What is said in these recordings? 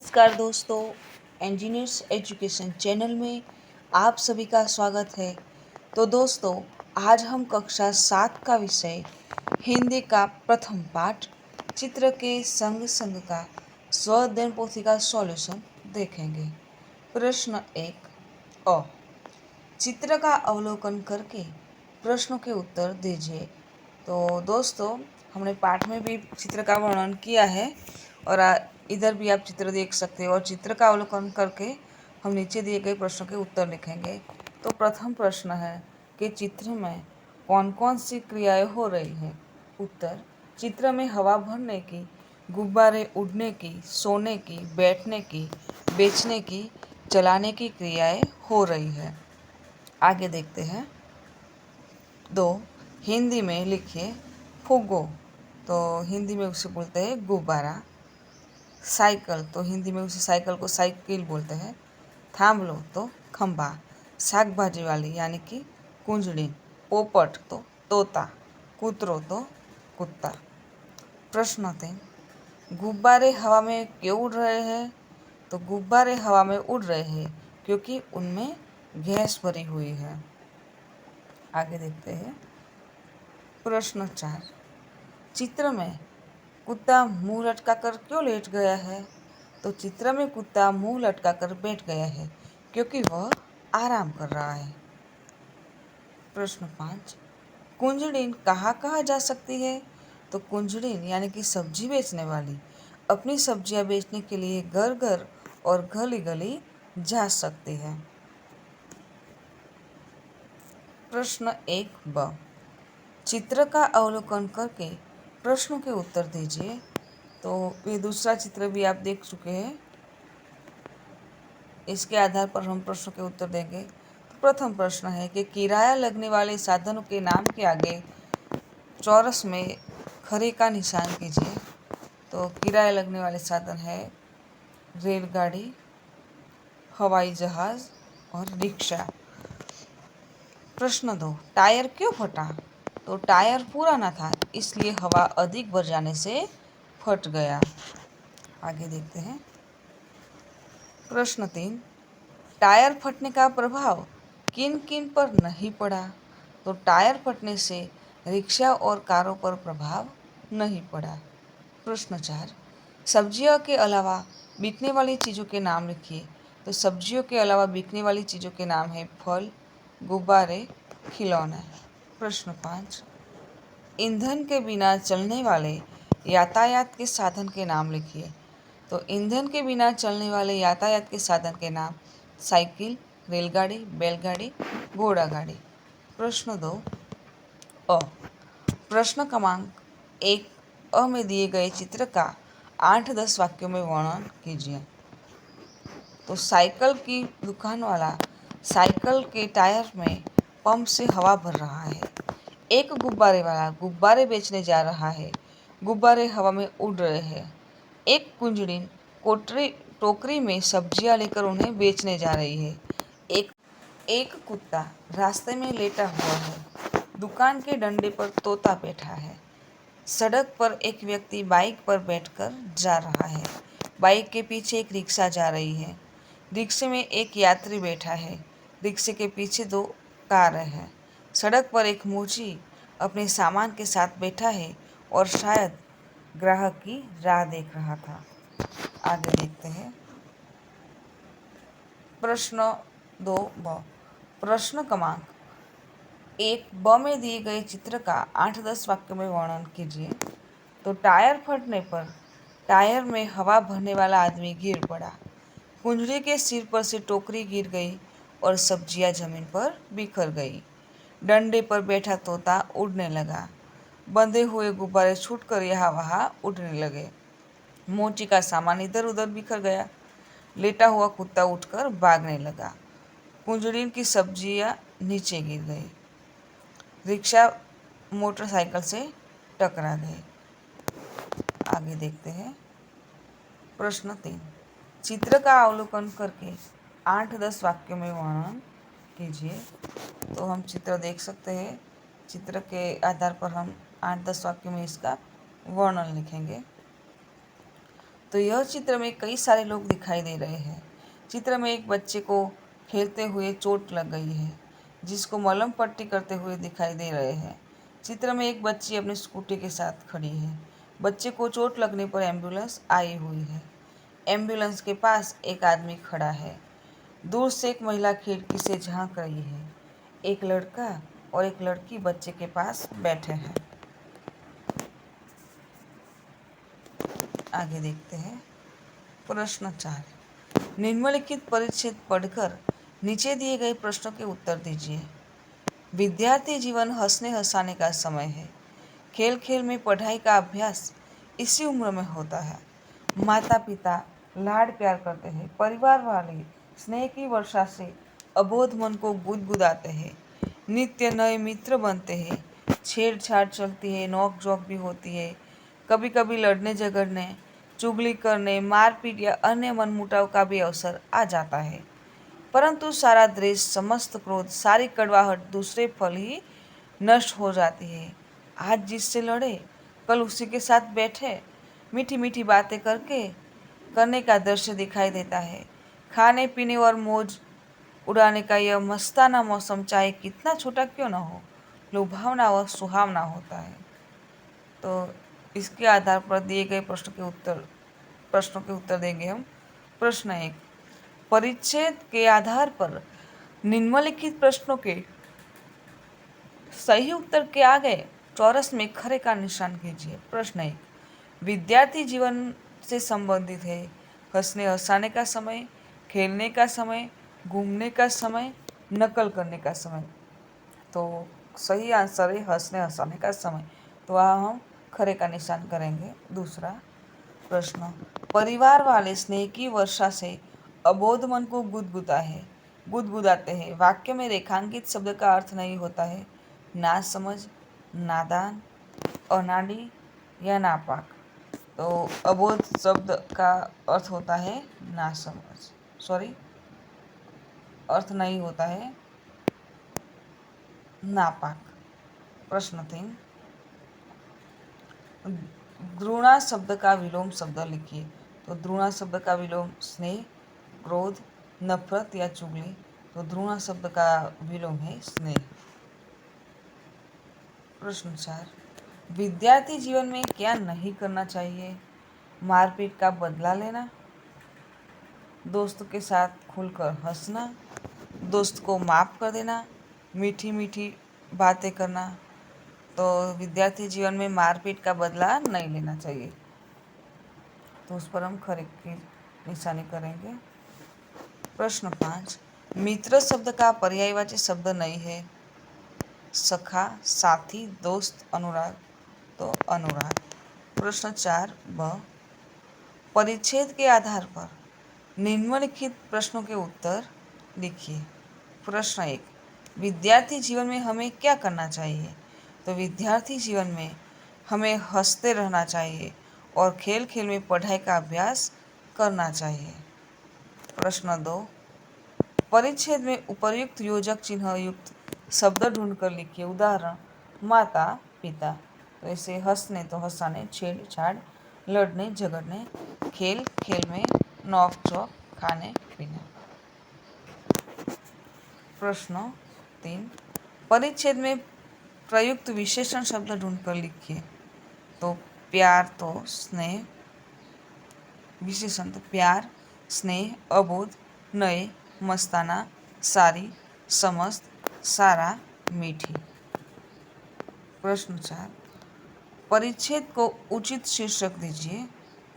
नमस्कार दोस्तों, engineers education channel में आप सभी का स्वागत है। तो दोस्तों, आज हम कक्षा 7 का विषय हिंदी का प्रथम पाठ चित्र के संग संग का स्व अध्ययन पोथी का सॉल्यूशन देखेंगे। प्रश्न 1 अ चित्र का अवलोकन करके प्रश्नों के उत्तर दीजिए। तो दोस्तों, हमने पाठ में भी चित्र का वर्णन किया है और इधर भी आप चित्र देख सकते हो और चित्र का अवलोकन करके हम नीचे दिए गए प्रश्नों के उत्तर लिखेंगे। तो प्रथम प्रश्न है कि चित्र में कौन कौन सी क्रियाएं हो रही है। उत्तर, चित्र में हवा भरने की, गुब्बारे उड़ने की, सोने की, बैठने की, बेचने की, चलाने की क्रियाएं हो रही है। आगे देखते हैं। 2, हिंदी में लिखिए फुग्गो। तो हिंदी में उसे बोलते हैं गुब्बारा। साइकिल, तो हिंदी में उसे साइकिल को साइकिल बोलते हैं। थांबलो तो खंबा। शाकभाजी वाली यानी कि कुंजड़ी। पोपट तो तोता। कुतरो तो कुत्ता। प्रश्न 3, गुब्बारे हवा में क्यों उड़ रहे हैं। तो गुब्बारे हवा में उड़ रहे हैं क्योंकि उनमें गैस भरी हुई है। आगे देखते हैं। प्रश्न 4, चित्र में कुत्ता मुंह लटकाकर क्यों लेट गया है। तो चित्र में कुत्ता मुंह लटकाकर बैठ गया है क्योंकि वह आराम कर रहा है। प्रश्न 5, कुंजड़ीन कहाँ कहाँ जा सकती है। तो कुंजड़ीन यानी कि सब्जी बेचने वाली अपनी सब्जियां बेचने के लिए घर घर और गली गली जा सकती है। प्रश्न 1 ब, चित्र का अवलोकन करके प्रश्नों के उत्तर दीजिए। तो ये दूसरा चित्र भी आप देख चुके हैं। इसके आधार पर हम प्रश्नों के उत्तर देंगे। तो प्रथम प्रश्न है कि किराया लगने वाले साधनों के नाम के आगे चौरस में खरे का निशान कीजिए। तो किराया लगने वाले साधन है रेलगाड़ी, हवाई जहाज और रिक्शा। प्रश्न 2, टायर क्यों फटा। तो टायर पुराना था इसलिए हवा अधिक भर जाने से फट गया। आगे देखते हैं। प्रश्न 3, टायर फटने का प्रभाव किन किन पर नहीं पड़ा। तो टायर फटने से रिक्शा और कारों पर प्रभाव नहीं पड़ा। प्रश्न 4, सब्जियों के अलावा बिकने वाली चीज़ों के नाम लिखिए। तो सब्जियों के अलावा बिकने वाली चीज़ों के नाम है फल, गुब्बारे, खिलौने। प्रश्न 5, ईंधन के बिना चलने वाले यातायात के साधन के नाम लिखिए। तो ईंधन के बिना चलने वाले यातायात के साधन के नाम साइकिल, रेलगाड़ी, बैलगाड़ी, घोड़ा गाड़ी। प्रश्न 2 अ, प्रश्न क्रमांक 1 अ में दिए गए चित्र का 8-10 वाक्यों में वर्णन कीजिए। तो साइकिल की दुकान वाला साइकिल के टायर में पंप से हवा भर रहा है। एक गुब्बारे वाला गुब्बारे बेचने जा रहा है। गुब्बारे हवा में उड़ रहे हैं। एक कुंजड़िन टोकरी में सब्जियां लेकर उन्हें बेचने जा रही है। एक एक कुत्ता रास्ते में लेटा हुआ है। दुकान के डंडे पर तोता बैठा है। सड़क पर एक व्यक्ति बाइक पर बैठकर जा रहा है। बाइक के पीछे एक रिक्शा जा रही है। रिक्शे में एक यात्री बैठा है। रिक्शे के पीछे 2 कारें हैं। सड़क पर एक मुची अपने सामान के साथ बैठा है और शायद ग्राहक की राह देख रहा था। आगे देखते हैं। प्रश्न 2 ब, प्रश्न क्रमांक 1 ब में दिए गए चित्र का 8-10 वाक्यों में वर्णन कीजिए। तो टायर फटने पर टायर में हवा भरने वाला आदमी गिर पड़ा। कुंजड़ी के सिर पर से टोकरी गिर गई और सब्जियां जमीन पर बिखर गई। डंडे पर बैठा तोता उड़ने लगा। बंधे हुए गुब्बारे छूटकर यहाँ वहाँ उड़ने लगे। मोची का सामान इधर उधर बिखर गया। लेटा हुआ कुत्ता उठकर भागने लगा। कुंजड़ीन की सब्जियां नीचे गिर गई। रिक्शा मोटरसाइकिल से टकरा गई। आगे देखते हैं। प्रश्न 3, चित्र का अवलोकन करके 8-10 वाक्यों में वर्णन कीजिए। तो हम चित्र देख सकते हैं। चित्र के आधार पर हम 8-10 वाक्यों में इसका वर्णन लिखेंगे। तो यह चित्र में कई सारे लोग दिखाई दे रहे हैं। चित्र में एक बच्चे को खेलते हुए चोट लग गई है, जिसको मलहम पट्टी करते हुए दिखाई दे रहे हैं। चित्र में एक बच्ची अपनी स्कूटी के साथ खड़ी है। बच्चे को चोट लगने पर एम्बुलेंस आई हुई है। एम्बुलेंस के पास एक आदमी खड़ा है। दूर से एक महिला खिड़की से झांक रही है। एक लड़का और एक लड़की बच्चे के पास बैठे हैं। आगे देखते हैं। प्रश्न 4, निम्नलिखित परिच्छेद पढ़कर नीचे दिए गए प्रश्नों के उत्तर दीजिए। विद्यार्थी जीवन हंसने हंसाने का समय है। खेल खेल में पढ़ाई का अभ्यास इसी उम्र में होता है। माता पिता लाड प्यार करते हैं। परिवार वाले स्नेह की वर्षा से अबोध मन को गुदगुदाते हैं। नित्य नए मित्र बनते हैं। छेड़छाड़ चलती है, नोक झोंक भी होती है। कभी कभी लड़ने झगड़ने, चुगली करने, मारपीट या अन्य मनमुटाव का भी अवसर आ जाता है। परंतु सारा द्वेष, समस्त क्रोध, सारी कड़वाहट दूसरे पल ही नष्ट हो जाती है। आज जिससे लड़े, कल उसी के साथ बैठे मीठी मीठी बातें करने का दृश्य दिखाई देता है। खाने पीने और मौज उड़ाने का यह मस्ताना मौसम चाहे कितना छोटा क्यों न हो, लुभावना व सुहावना होता है। तो इसके आधार पर दिए गए प्रश्नों के उत्तर देंगे हम। प्रश्न 1, परिच्छेद के आधार पर निम्नलिखित प्रश्नों के सही उत्तर के आगे चौरस में खरे का निशान कीजिए। प्रश्न 1, विद्यार्थी जीवन से संबंधित है। हंसने हंसाने का समय, खेलने का समय, घूमने का समय, नकल करने का समय। तो सही आंसर है हंसने हंसाने का समय। तो वहाँ हम खरे का निशान करेंगे। दूसरा प्रश्न, परिवार वाले स्नेह की वर्षा से अबोध मन को गुदगुदाते हैं। वाक्य में रेखांकित शब्द का अर्थ नहीं होता है नासमझ, नादान, अनाड़ी या नापाक। तो अबोध शब्द का अर्थ होता है अर्थ नहीं होता है नापाक। प्रश्न 3, घृणा शब्द का विलोम शब्द लिखिए। तो घृणा शब्द का विलोम स्नेह, क्रोध, नफरत या चुगली। तो घृणा शब्द का विलोम है स्नेह। प्रश्न 4, विद्यार्थी जीवन में क्या नहीं करना चाहिए? मारपीट का बदला लेना, दोस्तों के साथ खुलकर हंसना, दोस्त को माफ़ कर देना, मीठी मीठी बातें करना। तो विद्यार्थी जीवन में मारपीट का बदला नहीं लेना चाहिए। तो उस पर हम खरे की निशानी करेंगे। प्रश्न 5, मित्र शब्द का पर्यायवाची शब्द नहीं है। सखा, साथी, दोस्त, अनुराग। तो अनुराग। प्रश्न 4 ब, परिच्छेद के आधार पर निम्नलिखित प्रश्नों के उत्तर लिखिए। प्रश्न 1, विद्यार्थी जीवन में हमें क्या करना चाहिए? तो विद्यार्थी जीवन में हमें हंसते रहना चाहिए और खेल खेल में पढ़ाई का अभ्यास करना चाहिए। प्रश्न 2, परिच्छेद में उपर्युक्त योजक चिन्ह युक्त शब्द ढूंढकर लिखिए। उदाहरण, माता पिता। तो ऐसे हंसने तो हंसाने, छेड़छाड़, लड़ने झगड़ने, खेल खेल में, नोक झोंक, खाने पीने। प्रश्न 3, परिच्छेद में प्रयुक्त विशेषण शब्द ढूंढकर लिखिए। तो प्यार तो स्नेह, विशेषण तो प्यार, स्नेह, अबोध, नए, मस्ताना, सारी, समस्त, सारा, मीठी। प्रश्न 4, परिच्छेद को उचित शीर्षक दीजिए।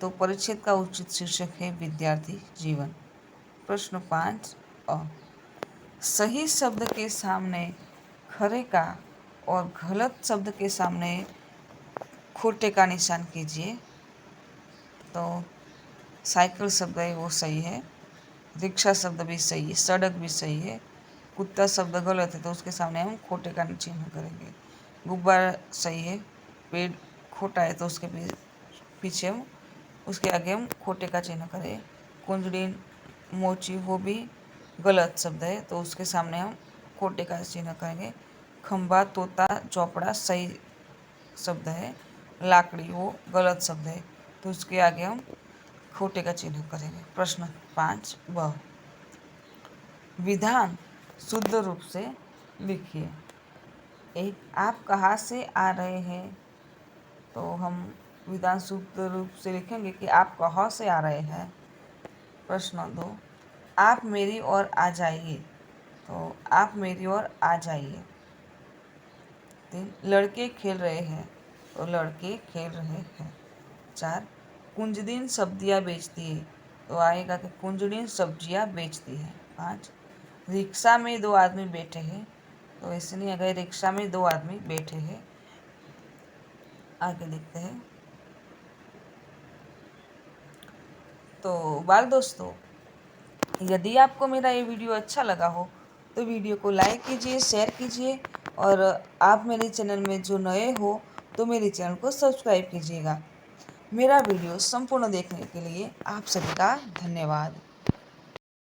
तो परिच्छेद का उचित शीर्षक है विद्यार्थी जीवन। प्रश्न 5 अ, सही शब्द के सामने खरे का और गलत शब्द के सामने खोटे का निशान कीजिए। तो साइकिल शब्द है वो सही है, रिक्शा शब्द भी सही है, सड़क भी सही है। कुत्ता शब्द गलत है तो उसके सामने हम खोटे का चिन्ह करेंगे। गुब्बारा सही है, पेड़ खोटा है तो उसके पीछे हम उसके आगे हम खोटे का चिन्ह करें। कुंजड़ी, मोची वो भी गलत शब्द है तो उसके सामने हम खोटे का चिन्ह करेंगे। खंबा, तोता, चौपड़ा सही शब्द है। लाकड़ी वो गलत शब्द है तो उसके आगे हम खोटे का चिन्ह करेंगे। प्रश्न 5 ब, विधान शुद्ध रूप से लिखिए। एक, आप कहाँ से आ रहे हैं, तो हम विधान शुद्ध रूप से लिखेंगे कि आप कहाँ से आ रहे हैं। प्रश्न 2, आप मेरी ओर आ जाइए, तो आप मेरी ओर आ जाइए। 3, लड़के खेल रहे हैं, तो लड़के खेल रहे हैं। 4, कुंजदिन सब्जियां बेचती है, तो आएगा कि कुंजदिन सब्जियां बेचती है। 5, रिक्शा में 2 आदमी बैठे हैं, तो ऐसे नहीं अगर रिक्शा में 2 आदमी बैठे हैं। आगे देखते हैं। तो बाल दोस्तों, यदि आपको मेरा ये वीडियो अच्छा लगा हो तो वीडियो को लाइक कीजिए, शेयर कीजिए, और आप मेरे चैनल में जो नए हो तो मेरे चैनल को सब्सक्राइब कीजिएगा। मेरा वीडियो संपूर्ण देखने के लिए आप सभी का धन्यवाद।